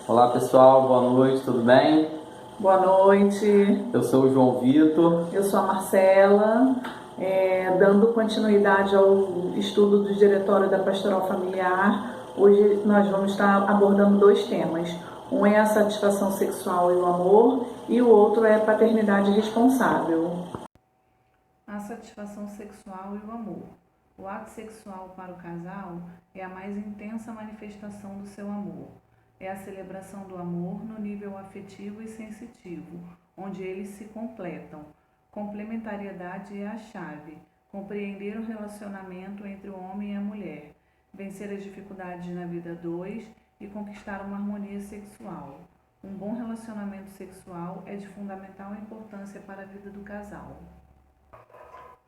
Olá pessoal, boa noite, tudo bem? Boa noite, Eu sou o João Vitor. eu sou a Marcela, dando continuidade ao estudo do Diretório da Pastoral Familiar. Hoje nós vamos estar abordando dois temas. Um é a satisfação sexual e o amor, e o outro é a paternidade responsável. A satisfação sexual e o amor. O ato sexual para o casal é a mais intensa manifestação do seu amor. É a celebração do amor no nível afetivo e sensitivo, onde eles se completam. Complementariedade é a chave. Compreender o relacionamento entre o homem e a mulher, vencer as dificuldades na vida a dois e conquistar uma harmonia sexual. Um bom relacionamento sexual é de fundamental importância para a vida do casal.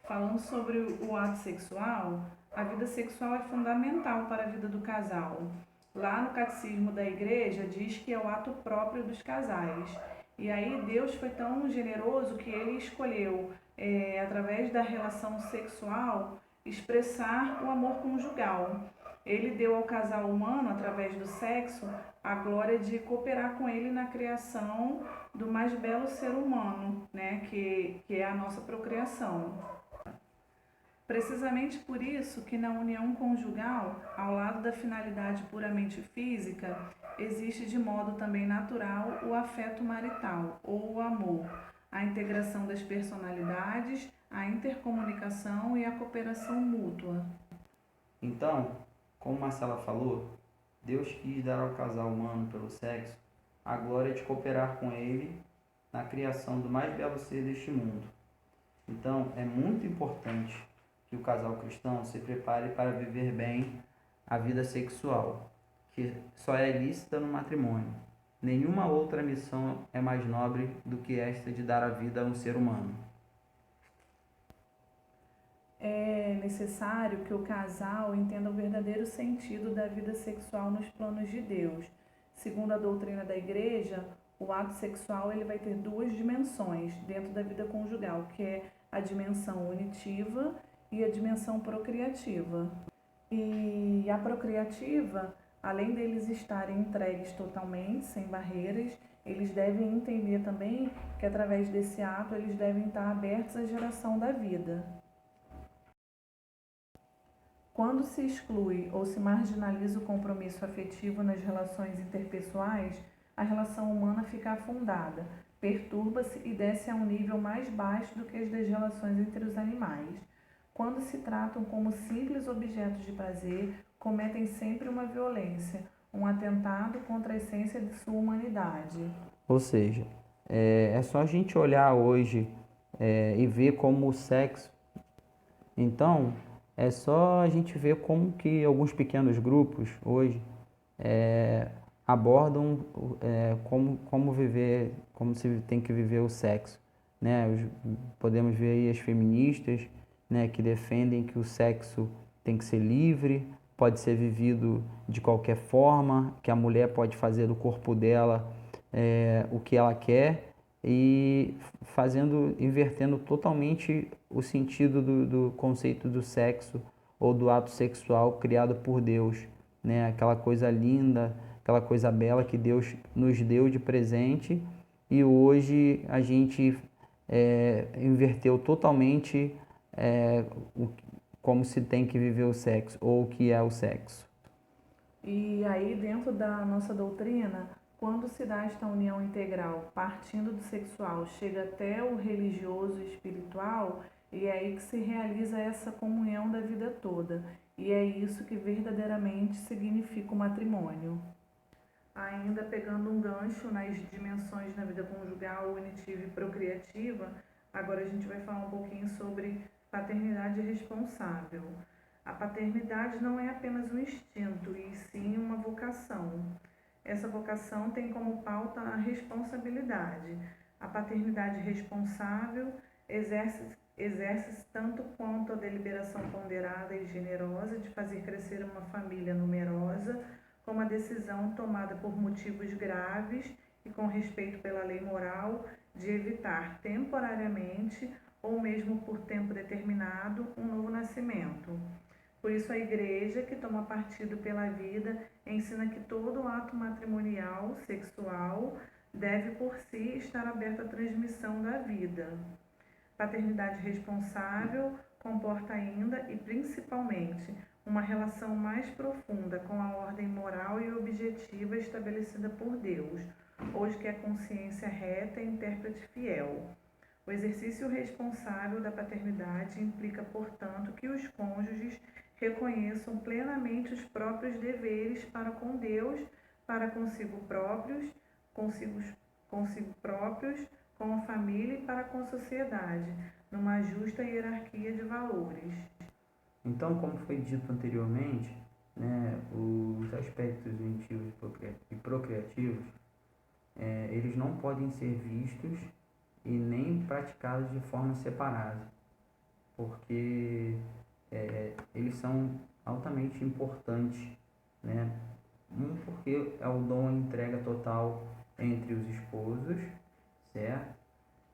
Falando sobre o ato sexual, a vida sexual é fundamental para a vida do casal. Lá no Catecismo da Igreja diz que é o ato próprio dos casais. E aí Deus foi tão generoso que ele escolheu, através da relação sexual, expressar o amor conjugal. Ele deu ao casal humano, através do sexo, a glória de cooperar com ele na criação do mais belo ser humano, né? que é a nossa procriação. Precisamente por isso que na união conjugal, ao lado da finalidade puramente física, existe de modo também natural o afeto marital, ou o amor, a integração das personalidades, a intercomunicação e a cooperação mútua. Então, como Marcela falou, Deus quis dar ao casal humano pelo sexo a glória de cooperar com ele na criação do mais belo ser deste mundo. Então, é muito importante que o casal cristão se prepare para viver bem a vida sexual, que só é lícita no matrimônio. Nenhuma outra missão é mais nobre do que esta de dar a vida a um ser humano. É necessário que o casal entenda o verdadeiro sentido da vida sexual nos planos de Deus. Segundo a doutrina da Igreja, o ato sexual ele vai ter duas dimensões dentro da vida conjugal, que é a dimensão unitiva e a dimensão procriativa. E a procriativa, além deles estarem entregues totalmente, sem barreiras, eles devem entender também que através desse ato eles devem estar abertos à geração da vida. Quando se exclui ou se marginaliza o compromisso afetivo nas relações interpessoais, a relação humana fica afundada, perturba-se e desce a um nível mais baixo do que as das relações entre os animais. Quando se tratam como simples objetos de prazer, cometem sempre uma violência, um atentado contra a essência de sua humanidade. Ou seja, é só a gente olhar hoje e ver como o sexo. Então, é só a gente ver como que alguns pequenos grupos hoje abordam como viver, como se tem que viver o sexo, né? Podemos ver aí as feministas, né, que defendem que o sexo tem que ser livre, pode ser vivido de qualquer forma, que a mulher pode fazer do corpo dela o que ela quer e invertendo totalmente o sentido do conceito do sexo ou do ato sexual criado por Deus, né? Aquela coisa linda, aquela coisa bela que Deus nos deu de presente e hoje a gente inverteu totalmente é, o, como se tem que viver o sexo ou o que é o sexo. E aí, dentro da nossa doutrina, quando se dá esta união integral, partindo do sexual, chega até o religioso e espiritual, e é aí que se realiza essa comunhão da vida toda. E é isso que verdadeiramente significa o matrimônio. Ainda pegando um gancho nas dimensões na vida conjugal, unitiva e procriativa, agora a gente vai falar um pouquinho sobre paternidade responsável. A paternidade não é apenas um instinto, e sim uma vocação. Essa vocação tem como pauta a responsabilidade. A paternidade responsável exerce tanto quanto a deliberação ponderada e generosa de fazer crescer uma família numerosa, como a decisão tomada por motivos graves e com respeito pela lei moral de evitar temporariamente ou mesmo por tempo determinado um novo nascimento. Por isso a Igreja, que toma partido pela vida, ensina que todo ato matrimonial, sexual, deve por si estar aberto à transmissão da vida. Paternidade responsável comporta ainda e principalmente uma relação mais profunda com a ordem moral e objetiva estabelecida por Deus, hoje que é consciência reta e intérprete fiel. O exercício responsável da paternidade implica, portanto, que os cônjuges reconheçam plenamente os próprios deveres para com Deus, para consigo próprios, com a família e para com a sociedade, numa justa hierarquia de valores. Então, como foi dito anteriormente, né, os aspectos genitivos e procriativos, eles não podem ser vistos e nem praticados de forma separada, porque eles são altamente importantes, né? Porque é o dom e entrega total entre os esposos, certo?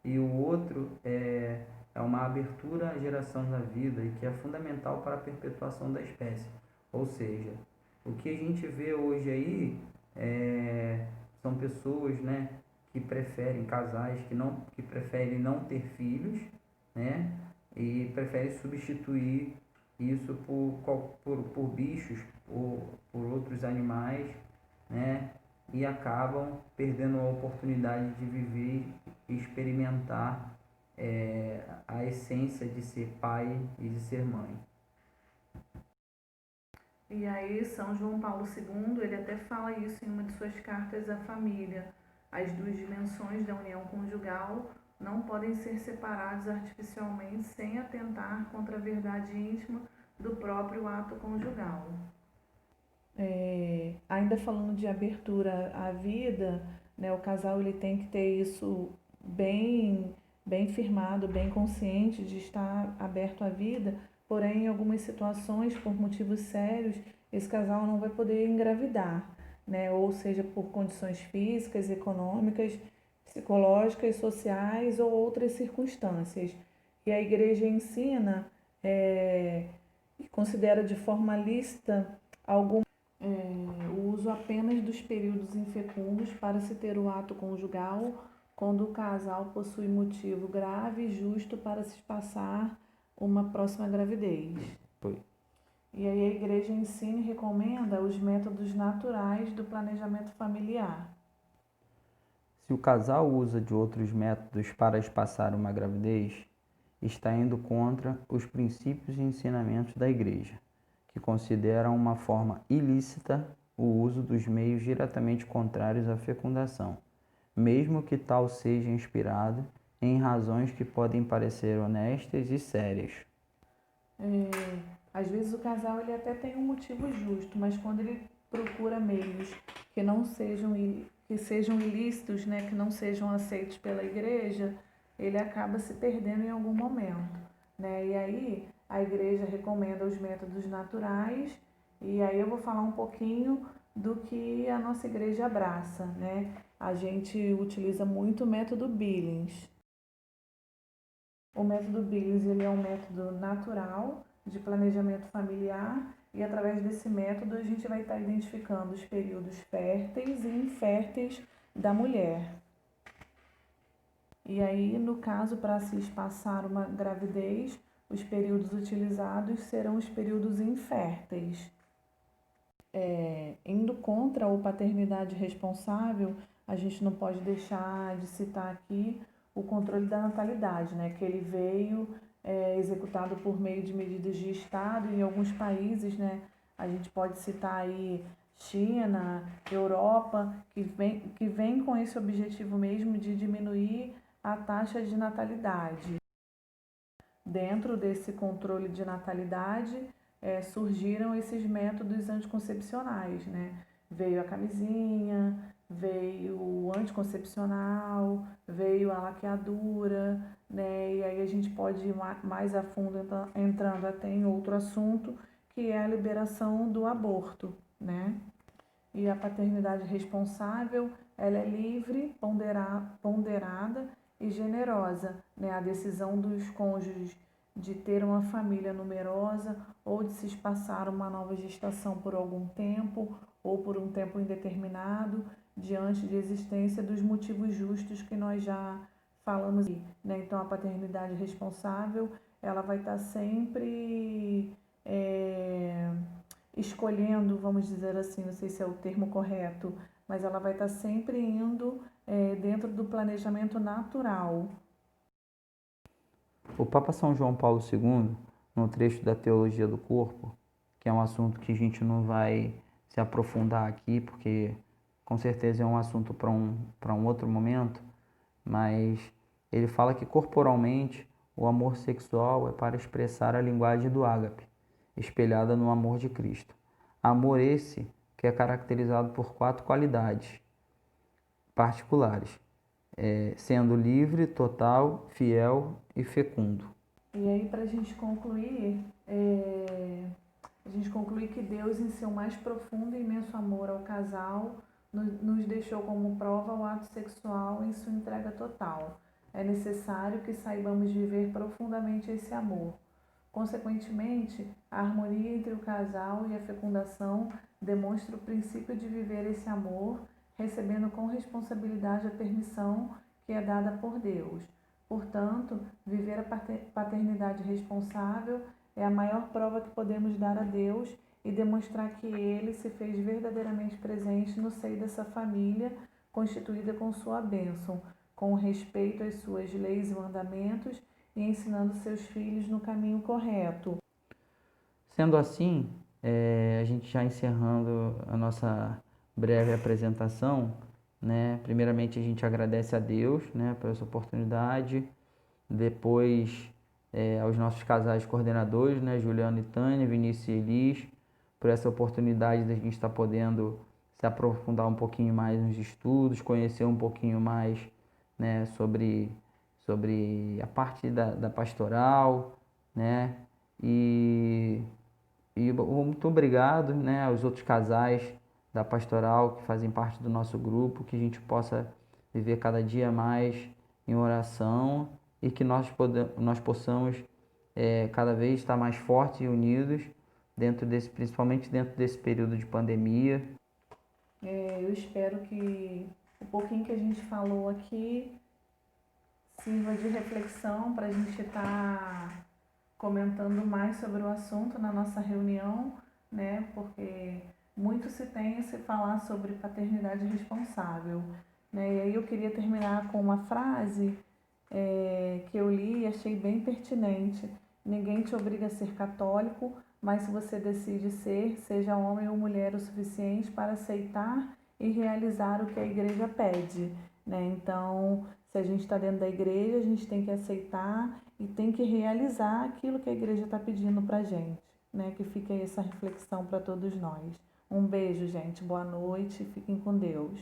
E o outro é uma abertura à geração da vida e que é fundamental para a perpetuação da espécie. Ou seja, o que a gente vê hoje aí são pessoas, né, que preferem, casais que preferem não ter filhos, né, e preferem substituir isso por bichos, por outros animais, né, e acabam perdendo a oportunidade de viver e experimentar a essência de ser pai e de ser mãe. E aí São João Paulo II, ele até fala isso em uma de suas cartas à família. As duas dimensões da união conjugal não podem ser separadas artificialmente sem atentar contra a verdade íntima do próprio ato conjugal. Ainda falando de abertura à vida, né, o casal ele tem que ter isso bem firmado, bem consciente de estar aberto à vida, porém em algumas situações, por motivos sérios, esse casal não vai poder engravidar, né, ou seja, por condições físicas, econômicas, psicológicas, sociais ou outras circunstâncias. E a igreja ensina e considera de forma lícita o uso apenas dos períodos infecundos para se ter o ato conjugal quando o casal possui motivo grave e justo para se passar uma próxima gravidez. E aí a igreja ensina e recomenda os métodos naturais do planejamento familiar. Se o casal usa de outros métodos para espaçar uma gravidez, está indo contra os princípios e ensinamentos da igreja, que consideram uma forma ilícita o uso dos meios diretamente contrários à fecundação, mesmo que tal seja inspirado em razões que podem parecer honestas e sérias. Às vezes o casal ele até tem um motivo justo, mas quando ele procura meios que não sejam ilícitos, né, que não sejam aceitos pela igreja, ele acaba se perdendo em algum momento, né? E aí a igreja recomenda os métodos naturais, e aí eu vou falar um pouquinho do que a nossa igreja abraça, né? A gente utiliza muito o método Billings. O método Billings ele é um método natural de planejamento familiar, e através desse método a gente vai estar identificando os períodos férteis e inférteis da mulher. E aí, no caso, para se espaçar uma gravidez, os períodos utilizados serão os períodos inférteis. Indo contra a paternidade responsável, a gente não pode deixar de citar aqui o controle da natalidade, né? Que ele veio executado por meio de medidas de Estado em alguns países, né? A gente pode citar aí China, Europa, que vem com esse objetivo mesmo de diminuir a taxa de natalidade. Dentro desse controle de natalidade, surgiram esses métodos anticoncepcionais, né? Veio a camisinha, veio o anticoncepcional, veio a laqueadura, né? E aí a gente pode ir mais a fundo entrando até em outro assunto, que é a liberação do aborto, né? E a paternidade responsável, ela é livre, ponderada e generosa, né? A decisão dos cônjuges de ter uma família numerosa ou de se espaçar uma nova gestação por algum tempo ou por um tempo indeterminado, diante de existência dos motivos justos que nós já falamos aqui, né? Então, a paternidade responsável, ela vai estar sempre escolhendo, vamos dizer assim, não sei se é o termo correto, mas ela vai estar sempre indo dentro do planejamento natural. O Papa São João Paulo II, no trecho da Teologia do Corpo, que é um assunto que a gente não vai se aprofundar aqui, porque com certeza é um assunto para um outro momento, mas ele fala que corporalmente o amor sexual é para expressar a linguagem do ágape, espelhada no amor de Cristo. Amor esse que é caracterizado por 4 qualidades particulares, sendo livre, total, fiel e fecundo. E aí, para a gente concluir que Deus, em seu mais profundo e imenso amor ao casal, nos deixou como prova o ato sexual em sua entrega total. É necessário que saibamos viver profundamente esse amor. Consequentemente, a harmonia entre o casal e a fecundação demonstra o princípio de viver esse amor, recebendo com responsabilidade a permissão que é dada por Deus. Portanto, viver a paternidade responsável é a maior prova que podemos dar a Deus e demonstrar que Ele se fez verdadeiramente presente no seio dessa família, constituída com sua bênção, com respeito às suas leis e mandamentos e ensinando seus filhos no caminho correto. Sendo assim, a gente já encerrando a nossa breve apresentação, né? Primeiramente a gente agradece a Deus, né, por essa oportunidade, depois aos nossos casais coordenadores, né, Juliana e Tânia, Vinícius e Elis, por essa oportunidade da gente estar podendo se aprofundar um pouquinho mais nos estudos, conhecer um pouquinho mais, né, sobre a parte da pastoral, né, e muito obrigado, né, aos outros casais da pastoral que fazem parte do nosso grupo, que a gente possa viver cada dia mais em oração e que nós possamos cada vez estar mais fortes e unidos principalmente dentro desse período de pandemia. Eu espero que o pouquinho que a gente falou aqui sirva de reflexão para a gente estar comentando mais sobre o assunto na nossa reunião, né? Porque muito se tem a se falar sobre paternidade responsável, né? E aí eu queria terminar com uma frase que eu li e achei bem pertinente. Ninguém te obriga a ser católico, mas se você decide ser, seja homem ou mulher o suficiente para aceitar e realizar o que a igreja pede, né? Então, se a gente está dentro da igreja, a gente tem que aceitar e tem que realizar aquilo que a igreja está pedindo para a gente, né? Que fique aí essa reflexão para todos nós. Um beijo, gente. Boa noite. Fiquem com Deus.